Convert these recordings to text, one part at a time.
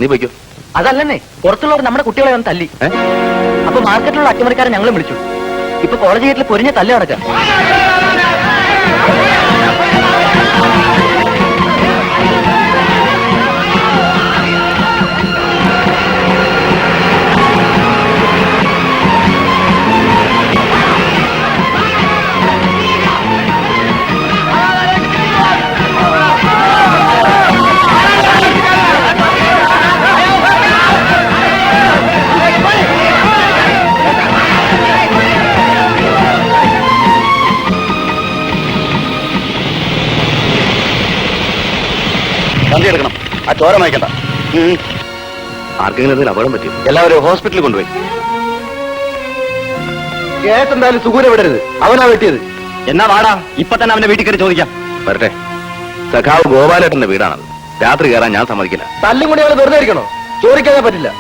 നീ പോയിക്കോ. അതല്ലെന്നേ, പുറത്തുള്ളവർ നമ്മുടെ കുട്ടികളെ വന്ന് തല്ലി. അപ്പൊ മാർക്കറ്റിലുള്ള അട്ടിമറിക്കാരെ ഞങ്ങളും വിളിച്ചു. ഇപ്പൊ കോളേജ് ഗേറ്റിൽ പൊരിഞ്ഞ തല്ല് നടക്കാം. വണ്ടി എടുക്കണം. ആ ചോര മയക്കണ്ട. ആർക്കെങ്കിലും എന്തെങ്കിലും അപകടം പറ്റും. എല്ലാവരും ഹോസ്പിറ്റലിൽ കൊണ്ടുപോയി. കേസ് എന്തായാലും സുഖൂരെ വിടരുത്. അവനാ വെട്ടിയത്. എന്നാ വാടാ, ഇപ്പൊ തന്നെ അവന്റെ വീട്ടിൽ കയറി ചോദിക്കാം. വരട്ടെ. സഖാവ് ഗോപാലേട്ടന്റെ വീടാണത്. രാത്രി കയറാൻ ഞാൻ സമ്മതിക്കില്ല. തല്ലും കൂടി അവള് വെറുതെ ഇരിക്കണോ? ചോദിക്കാതെ പറ്റില്ല.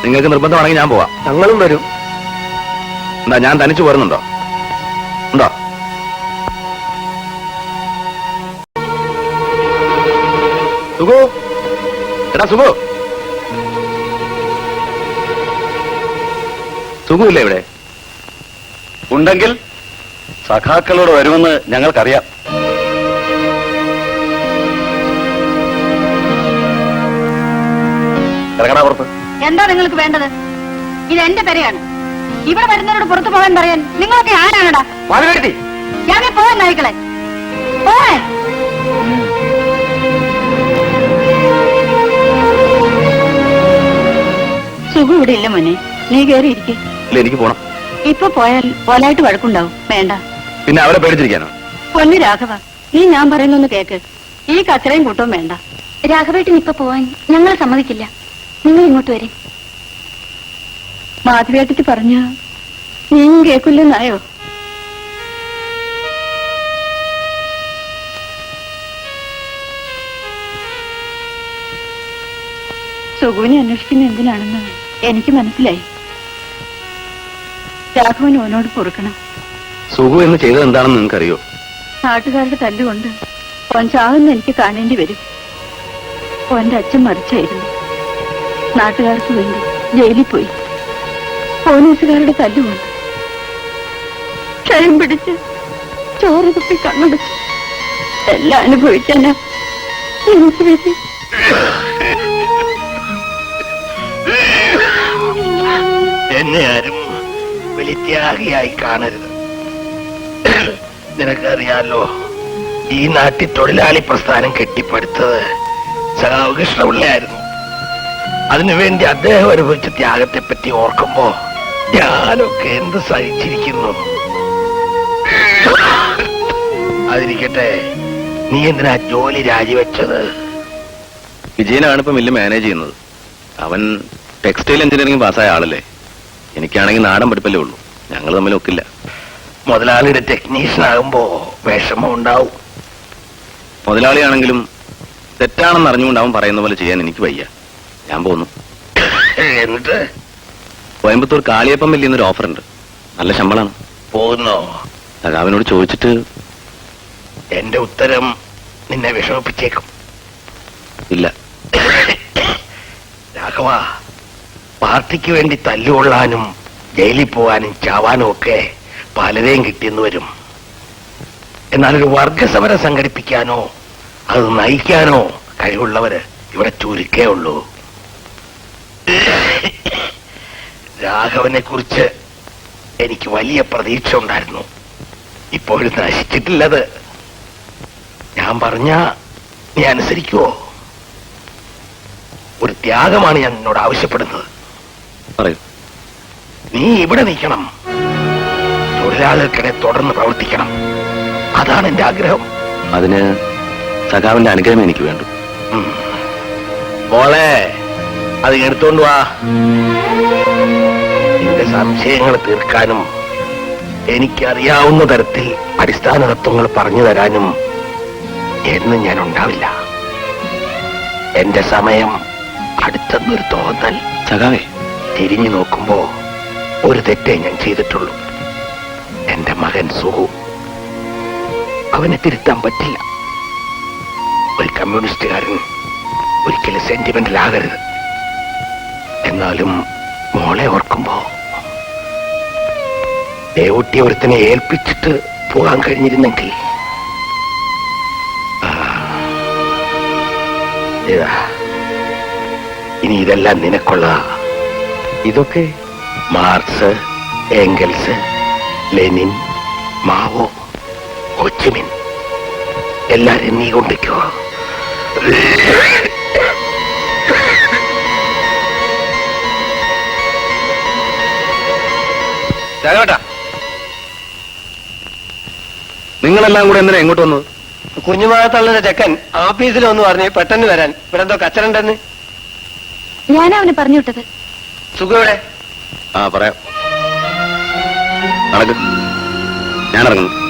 നിങ്ങൾക്ക് നിർബന്ധമാണെങ്കിൽ ഞാൻ പോവാം. ഞങ്ങളും വരും. എന്താ, ഞാൻ തനിച്ചു പോരുന്നുണ്ടോ? ഉണ്ടോ? സുഖു, എടാ സുഖു. സുഖമില്ലേ ഇവിടെ? ഉണ്ടെങ്കിൽ സഖാക്കളോട് വരുമെന്ന് ഞങ്ങൾക്കറിയാം. ഇറങ്ങടാ പുറത്ത്. എന്താ നിങ്ങൾക്ക് വേണ്ടത്? ഇത് എന്റെ പെരയാണ്. ഇവിടെ വരുന്നവരോട് പുറത്തു പോകാൻ പറയാൻ നിങ്ങളൊക്കെ ആരാണടാ? ഞാൻ പോവാൻ നായിക്കളെ പോവാൻ. സുഖം ഇവിടെ ഇല്ല മോനെ, നീ കയറിയിരിക്കെ. എനിക്ക് പോണം. ഇപ്പൊ പോയാൽ പോലായിട്ട് വഴക്കുണ്ടാവും. വേണ്ട. പിന്നെ അവരെ പേടിച്ചിരിക്കാനോ? പൊന്നു രാഘവ, നീ ഞാൻ പറയുന്നൊന്ന് കേക്ക്. ഈ കച്ചറയും കൂട്ടവും വേണ്ട. രാഘവേട്ടൻ ഇപ്പൊ പോവാൻ ഞങ്ങൾ സമ്മതിക്കില്ല. നിങ്ങൾ ഇങ്ങോട്ട് വരും. മാധവേട്ടിക്ക് പറഞ്ഞ നീയും കേൾക്കില്ലെന്നായോ? സുഖുവിനെ അന്വേഷിക്കുന്ന എന്തിനാണെന്ന് എനിക്ക് മനസ്സിലായി. രാഘവൻ ഓനോട് പൊറുക്കണം. സുഖു എന്ന് ചെയ്തത് എന്താണെന്ന് നിങ്ങൾക്കറിയോ? നാട്ടുകാരുടെ തല്ലുകൊണ്ട് ഓൻ ചാകുന്ന എനിക്ക് കാണേണ്ടി വരും. ഓന്റെ അച്ഛൻ മരിച്ചായിരുന്നു. നാട്ടുകാർക്ക് വേണ്ടി ജയിലിൽ പോയി. പോലീസുകാരുടെ തല്ലുകൊണ്ട് ക്ഷയം പിടിച്ച് ചോറ് തുപ്പി കണ്ണടച്ച് എല്ലാം അനുഭവിക്കാനാ എനിക്ക് വേണ്ടി. എന്നെ ആരും വലിത്യാഗിയായി കാണരുത്. നിനക്കറിയാലോ, ഈ നാട്ടിൽ തൊഴിലാളി പ്രസ്ഥാനം കെട്ടിപ്പടുത്തത് സഖാവ് കൃഷ്ണപിള്ളയായിരുന്നു. അതിനുവേണ്ടി അദ്ദേഹം അനുഭവിച്ച ത്യാഗത്തെ പറ്റി ഓർക്കുമ്പോ ഞാനൊക്കെ എന്ത് സഹിച്ചിരിക്കുന്നു. അതിരിക്കട്ടെ, നീ എന്തിനാ ജോലി രാജിവെച്ചത്? വിജയനാണ് ഇപ്പൊ മില്ല് മാനേജ് ചെയ്യുന്നത്. അവൻ ടെക്സ്റ്റൈൽ എഞ്ചിനീയറിംഗ് പാസ്സായ ആളല്ലേ. എനിക്കാണെങ്കിൽ നാടൻ പഠിപ്പല്ലേ ഉള്ളൂ. ഞങ്ങൾ തമ്മിൽ ഒക്കില്ല. മുതലാളിയുടെ ടെക്നീഷ്യൻ ആകുമ്പോ വിഷമം ഉണ്ടാവും. മുതലാളിയാണെങ്കിലും തെറ്റാണെന്ന് അറിഞ്ഞുകൊണ്ട് അവൻ പറയുന്ന പോലെ ചെയ്യാൻ എനിക്ക് വയ്യ. ഞാൻ പോന്നു. എന്നിട്ട് കോയമ്പത്തൂർ കാളിയപ്പം മില്ലിന്നൊരു ഓഫർ ഉണ്ട്. നല്ല ശമ്പളമാണ്. പോകുന്നോ? അവനോട് ചോദിച്ചിട്ട്. എന്റെ ഉത്തരം നിന്നെ വിഷമിപ്പിച്ചേക്കും. ഇല്ല രാഘവ, പാർട്ടിക്ക് വേണ്ടി തല്ലുകൊള്ളാനും ജയിലിൽ പോകാനും ചാവാനും ഒക്കെ പലരെയും കിട്ടിയെന്ന് വരും. എന്നാലൊരു വർഗസമരം സംഘടിപ്പിക്കാനോ അത് നയിക്കാനോ കഴിവുള്ളവര് ഇവിടെ ചുരുക്കേ ഉള്ളൂ. രാഘവനെ കുറിച്ച് എനിക്ക് വലിയ പ്രതീക്ഷ ഉണ്ടായിരുന്നു. ഇപ്പോഴും നശിച്ചിട്ടില്ലത്. ഞാൻ പറഞ്ഞ നീ അനുസരിക്കുവോ? ഒരു ത്യാഗമാണ് ഞാൻ നിന്നോട് ആവശ്യപ്പെടുന്നത്. നീ ഇവിടെ നിൽക്കണം. തൊഴിലാളികൾക്കിടെ തുടർന്ന് പ്രവർത്തിക്കണം. അതാണ് എന്റെ ആഗ്രഹം. അതിന് സഖാവിന്റെ അനുഗ്രഹം എനിക്ക് വേണ്ടു. മോളെ, അത് എടുത്തോണ്ട് വാ. എന്റെ സംശയങ്ങൾ തീർക്കാനും എനിക്കറിയാവുന്ന തരത്തിൽ അടിസ്ഥാന തത്വങ്ങൾ പറഞ്ഞു തരാനും എന്നും ഞാൻ ഉണ്ടാവില്ല. എന്റെ സമയം അടുത്തെന്നൊരു തോന്നൽ. സഖാവേ, തിരിഞ്ഞു നോക്കുമ്പോ ഒരു തെറ്റേ ഞാൻ ചെയ്തിട്ടുള്ളൂ. എന്റെ മകൻ സുഹു. അവനെ തിരുത്താൻ പറ്റില്ല. ഒരു കമ്മ്യൂണിസ്റ്റുകാരൻ ഒരിക്കലും സെന്റിമെന്റൽ ആകരുത്. എന്നാലും മോളെ ഓർക്കുമ്പോ ദേവൂട്ടി ഒരുത്തനെ ഏൽപ്പിച്ചിട്ട് പോകാൻ കഴിഞ്ഞിരുന്നെങ്കിൽ. ഇനി ഇതെല്ലാം നിനക്കുള്ള. ഇതൊക്കെ marks, Engels, Lenin, Mao, Ho Chi Minh എല്ലാരും നീ കൊണ്ടിക്കോ. രാഘവേട്ടാ, നിങ്ങളെല്ലാം കൂടെ എന്തിനാ എങ്ങോട്ട് വന്നത്? കുഞ്ഞുമാകത്തുള്ള ചെക്കൻ ഓഫീസിൽ ഒന്ന് പറഞ്ഞ് പെട്ടെന്ന് വരാൻ. ഇവിടെ എന്തോ കച്ചറുണ്ടെന്ന്. ഞാനാ അവന് പറഞ്ഞു വിട്ടത്. സുഖം ഇവിടെ. പറയാം. നടക്ക്, ഞാൻ ഇറങ്ങുന്നു.